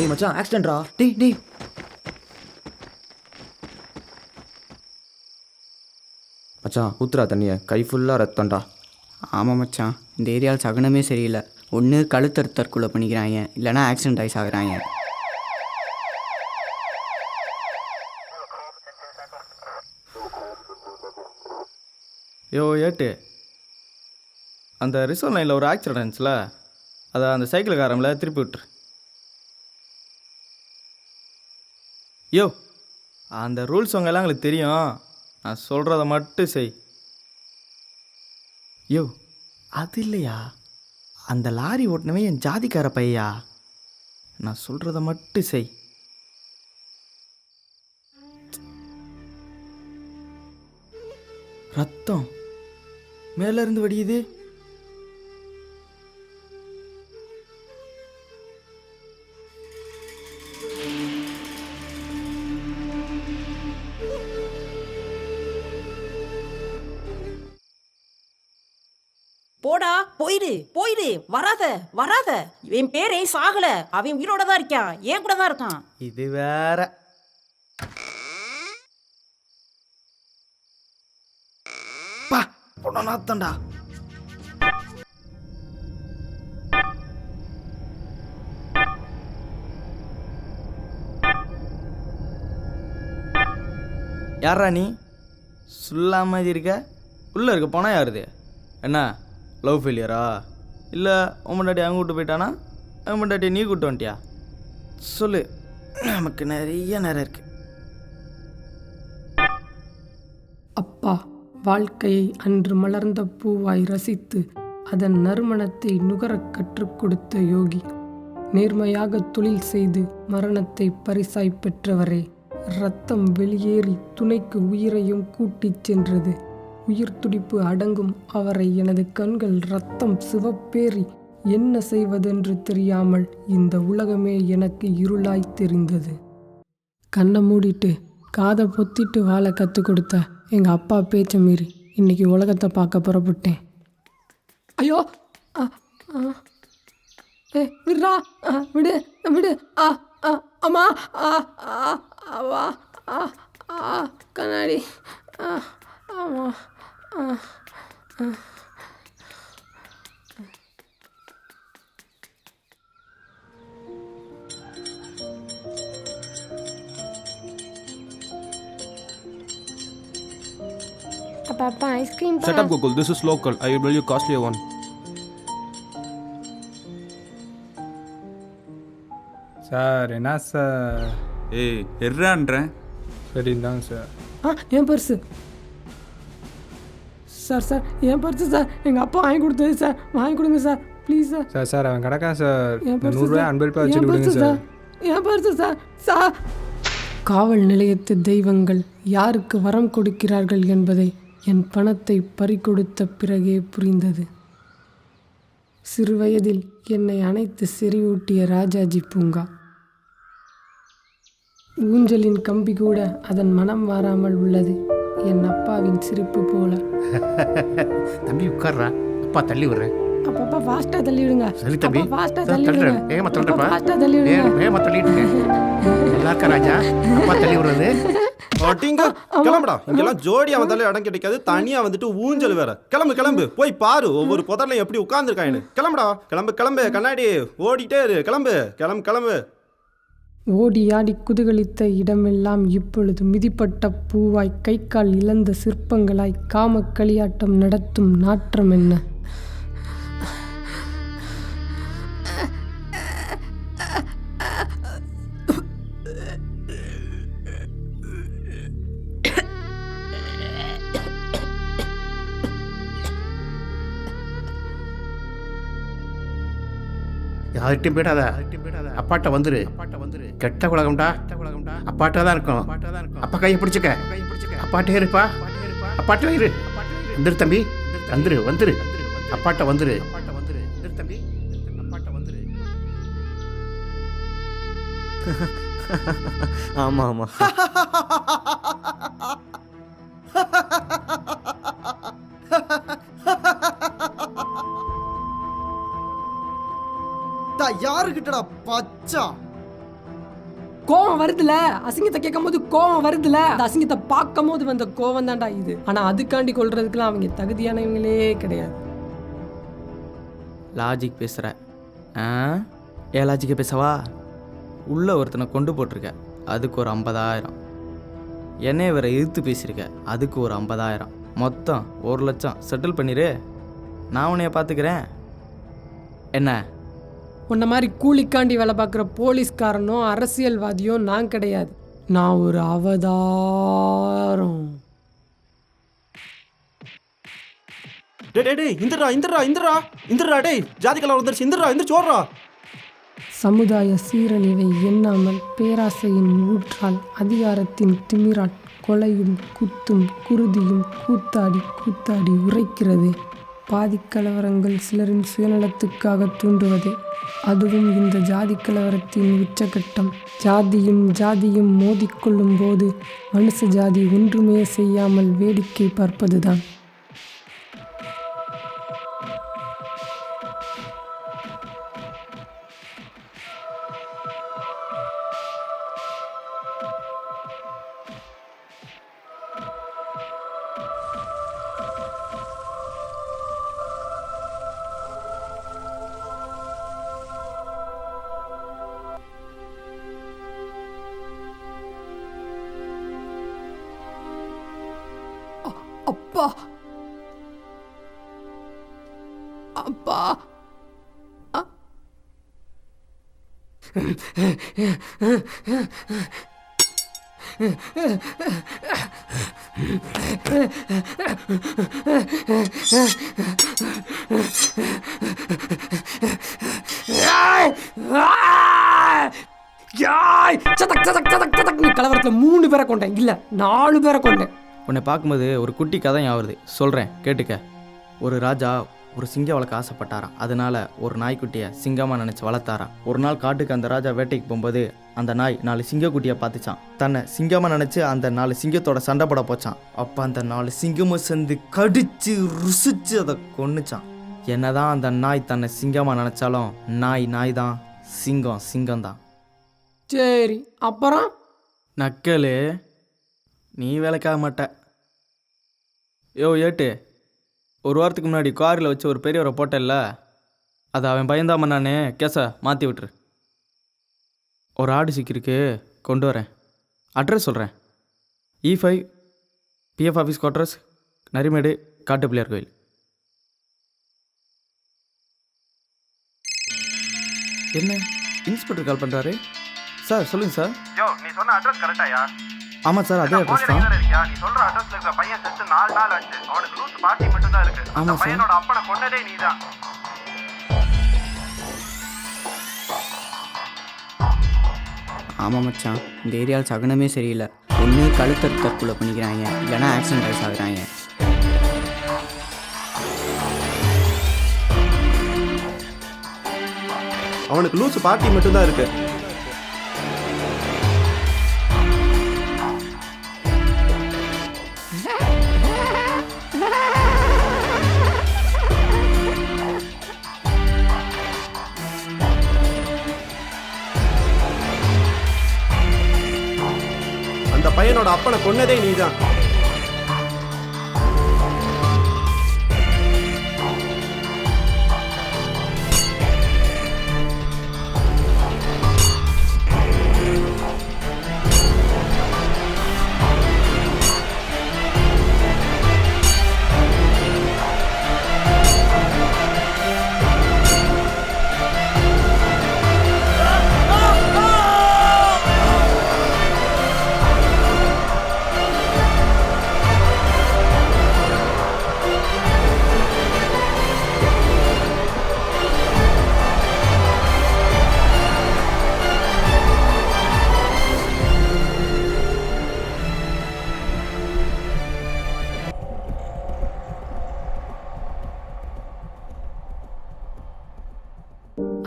டேய் மச்சான் ஆக்சிடென்ட்ரா. டேய் மச்சான் ஊத்துறா தண்ணியை, கை ஃபுல்லாக ரத்தம்டா. ஆமாம் மச்சான், இந்த ஏரியாவில் சகனமே சரியில்லை. ஒன்று கழுத்தறு தற்கொலை பண்ணிக்கிறாங்க, இல்லைனா ஆக்சிடென்ட் ஆகி சாகுறாங்க. யோ ஏட்டு, அந்த ரிசர்வ் லைனில் ஒரு ஆக்சிடென்ட் இருந்துச்சுல, அதை அந்த சைக்கிள்காரமில் திருப்பி விட்டுரு. யோ, அந்த ரூல்ஸ் உங்க எல்லாம் எங்களுக்கு தெரியும், நான் சொல்கிறத மட்டும் செய். யோ அது இல்லையா, அந்த லாரி ஓட்டினவே என் ஜாதிக்கார பையா, நான் சொல்கிறத மட்டும் செய். ரத்தம் மேலேருந்து வடியுது. போடா, போயிடு, வராத. என் பேரே சாகல, அவன் உயிரோட தான் இருக்கான், ஏன் கூட தான் இருக்கான். இது வேற. பா நாத்தண்டா. யாரா நீ சொல்லாம இருக்க? உள்ள இருக்க போனா யாருது? என்ன லவ் ஃபெயிலியரா? இல்லை உம்மண்டாட்டி அவங்க கூட்டு போயிட்டானா, உம்மண்டாட்டி நீ கூட்டு வந்துட்டியா? சொல்லு, நமக்கு நிறைய நேரம் இருக்கு. அப்பா, வாழ்க்கையை அன்று மலர்ந்த பூவாய் ரசித்து அதன் நறுமணத்தை நுகரக் கற்றுக் கொடுத்த யோகி, நேர்மையாக தொழில் செய்து மரணத்தை பரிசாய் பெற்றவரே, இரத்தம் வெளியேறி துணைக்கு உயிரையும் கூட்டிச் சென்றது. உயிர் துடிப்பு அடங்கும் அவரை எனது கண்கள் இரத்தம் சிவப்பேறி என்ன செய்வதென்று தெரியாமல் இந்த உலகமே எனக்கு இருளாய் தெரிந்தது. கண்ணை மூடிட்டு காதை பொத்திட்டு வாழ கற்றுக் கொடுத்த எங்கள் அப்பா பேச்சை மீறி இன்னைக்கு உலகத்தை பார்க்க புறப்பட்டேன். ஐயோ, விட்றா, விடு விடு, அம்மா, வா, கண்ணாடி, ஆமா. Papa, ice cream. Shut up, Gokul. This is local. I will buy you costlier one. Sir என்ன சார்? ஏய் எர்றான்றேன். சரி இந்தாங்க சார். என் பர்ஸு சார், என் பர்ஸு சார், எங்கள் அப்பா வாங்கி கொடுத்தது சார், வாங்கி கொடுங்க சார், ப்ளீஸ் சார். சார் அவன் கிடக்கா சார், 100 அன்பளிப்பாக வச்சுட்டு விடுங்க சார். என் பர்ஸு சார். காவல் நிலையத்து தெய்வங்கள் யாருக்கு வரம் கொடுக்கிறார்கள் என்பதை என் பணத்தை பறிகொடுத்த பிறகே புரிந்தது. சிறுவயதில் என்னை அணைத்து செறிவூட்டிய ராஜாஜி பூங்கா, ஊஞ்சலின் கம்பி கூட அதன் மனம் மாறாமல் உள்ளது, என் அப்பாவின் சிரிப்பு போல. தம்பி உட்கார்றா, அப்பா தள்ளி விடுறேன். அப்பா ஃபாஸ்டா தள்ளி விடுங்க. சரி தம்பி, ஃபாஸ்டா தள்ளி விடுங்க. ஏமா தள்ளுறப்பா? ஃபாஸ்டா தள்ளி விடுங்க. ஏமா தள்ளிட்டு நல்லா இருக்கா ராஜா? அப்பா தள்ளி விடுறது. கிளம்புடா, இங்கெல்லாம் ஜோடி அவன் தலை இடம் கிடைக்காது, தனியா வந்துட்டு ஊஞ்சல் வேற. கிளம்பு, போய் பாரு ஒவ்வொரு புதர்லையும் எப்படி உட்கார்ந்துருக்காயின்னு. கிளம்புடா, கிளம்பு, கண்ணாடி ஓடிட்டே இரு. கிளம்பு. ஓடி ஆடி குதுகலித்த இடமெல்லாம் இப்பொழுது மிதிப்பட்ட பூவாய், கை கால் இழந்த சிற்பங்களாய் காம களியாட்டம் நடத்தும் நாற்றம் என்ன? யார்கிட்டையும் போயிடாத, அப்பாட்ட வந்துரு. கெட்ட உலகம்டா, அப்பாட்டா தான் இருக்கும். அப்பா கையை பிடிச்சிக்க, அப்பாட்டே இருப்பா, அப்பாட்ட இரு. வந்துரு தம்பி, வந்துரு, அப்பாட்ட வந்துரு தம்பி, அப்பாட்ட வந்துரு. ஆமா யாருக்கிட்டடா பச்சா? கோவம் வருதுல, அசிங்கத்தை கேட்கும் போது கோவம் வருதுல, அந்த அசிங்கத்தை பார்க்கும் போது வந்த கோவம் தான்டா இது. ஆனா அதுக்காண்டி கொள்றதுக்குலாம் அவங்க தகுதியானவங்களே கிடையாது. லாஜிக் பேசுகிற ஏன் லாஜிக்கை பேசவா? உள்ள ஒருத்தனை கொண்டு போட்டிருக்க, அதுக்கு ஒரு 50,000. என்னைய வேற எதிர்த்து பேசியிருக்க, அதுக்கு ஒரு 50,000. மொத்தம் 1 லட்சம் செட்டில் பண்ணிடு. நான் உன்னைய பார்த்துக்கிறேன். என்ன? உன்ன மாதிரி கூலிக்காண்டி வேலை பார்க்குற போலீஸ்காரனோ அரசியல்வாதியோ நான் கிடையாது. நான் ஒரு அவதாரம். டேய் இந்திரா டேய், ஜாதி கலவரம் வந்துருச்சு. இந்திரா ஓடுறா. சமுதாய சீரழிவை எண்ணாமல் பேராசையின் ஊற்றால் அதிகாரத்தின் திமிரால் கொலையும் குத்தும் குருதியும் கூத்தாடி உரைக்கிறது. பாதிக்கலவரங்கள் சிலரின் சுயநலத்துக்காக தூண்டுவது, அதுவும் இந்த ஜாதி கலவரத்தின் உச்சகட்டம். ஜாதியும் மோதிக்கொள்ளும் போது மனுஷ ஜாதி ஒன்றுமே செய்யாமல் வேடிக்கை பார்ப்பதுதான். அப்பா அப்பா கலவரத்தில் 3 பேரை கொண்டேன், இல்ல 4 பேரை கொண்டேன். உன்னை பார்க்கும்போது ஒரு குட்டி கதை ஞாபகம் சொல்கிறேன், கேட்டுக்க. ஒரு ராஜா ஒரு சிங்கம் வளர்க்க ஆசைப்பட்டாராம். அதனால ஒரு நாய்க்குட்டியை சிங்கமாக நினச்சி வளர்த்தாராம். ஒரு நாள் காட்டுக்கு அந்த ராஜா வேட்டைக்கு போகும்போது அந்த நாய் 4 சிங்கக்குட்டியை பார்த்துச்சான். தன்னை சிங்கமாக நினச்சி அந்த 4 சிங்கத்தோட சண்டை போட போச்சான். அப்போ அந்த 4 சிங்கமும் சேர்ந்து கடிச்சு ருசிச்சு அதை கொன்னுச்சான். என்னதான் அந்த நாய் தன்னை சிங்கமாக நினச்சாலும் நாய் தான், சிங்கம் தான். சரி, அப்புறம் நக்கலு, நீ வேலைக்காக மாட்ட. ஏட்டு, ஒரு வாரத்துக்கு முன்னாடி காரில் வச்சு ஒரு பெரியவரை போட்டேல்ல, அதை அவன் பயந்தாம நானே கேஸை மாற்றி விட்டுரு. ஒரு ஆடு சிக்கிருக்கு, கொண்டு வரேன். அட்ரஸ் சொல்கிறேன். E5 PF office quarters, Narimedu, காட்டுப்பிள்ளையார் கோயில். என்ன இன்ஸ்பெக்டர் கால் பண்ணுறாரு? சார் சொல்லுங்கள் சார். நீ சொன்ன அட்ரஸ் கரெக்டாயா? ஆமாம் சார், அதே அட்ரஸ் தான். நீ சொல்ற அட்ரஸ்ல இருக்கிற பையன் செத்து 4 நாள் ஆச்சு. அவனுக்கு லூஸ் பார்ட்டி மட்டும் தான் இருக்கு. ஆமாம் சார். பையனோட அப்பனை கொன்னதே நீதான். ஆமாம் மச்சான், இந்த ஏரியாவில் சகனமே சரியில்லை. ஒன்று கழுத்தறுத்து தற்கொலை பண்ணிக்கிறாங்க, இல்லைனா ஆக்சிடென்ட் ஆகுறாங்க. அவனுக்கு லூஸ் பார்ட்டி மட்டும் தான் இருக்கு. அந்த பையனோட அப்பனை கொன்னதே நீதான்.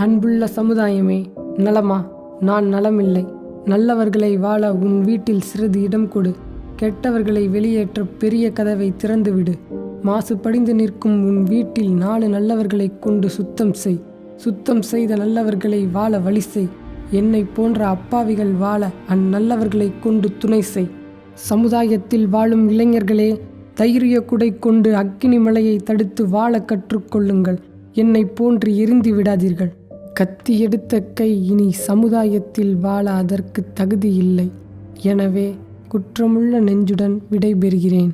அன்புள்ள சமுதாயமே, நலமா? நான் நலமில்லை. நல்லவர்களை வாழ உன் வீட்டில் சிறிது இடம் கொடு. கெட்டவர்களை வெளியேற்ற பெரிய கதவை திறந்துவிடு. மாசு படிந்து நிற்கும் உன் வீட்டில் 4 நல்லவர்களை கொண்டு சுத்தம் செய். சுத்தம் செய்த நல்லவர்களை வாழ வழி செய். என்னை போன்ற அப்பாவிகள் வாழ அந்நல்லவர்களை கொண்டு துணை செய். சமுதாயத்தில் வாழும் இளைஞர்களே, தைரிய குடை கொண்டு அக்கினி மலையை தடுத்து வாழ கற்றுக்கொள்ளுங்கள். என்னை போன்று எரிந்து விடாதீர்கள். கத்தி எடுத்த கை இனி சமுதாயத்தில் வாழ அதற்கு தகுதி இல்லை. எனவே குற்றமுள்ள நெஞ்சுடன் விடைபெறுகிறேன்.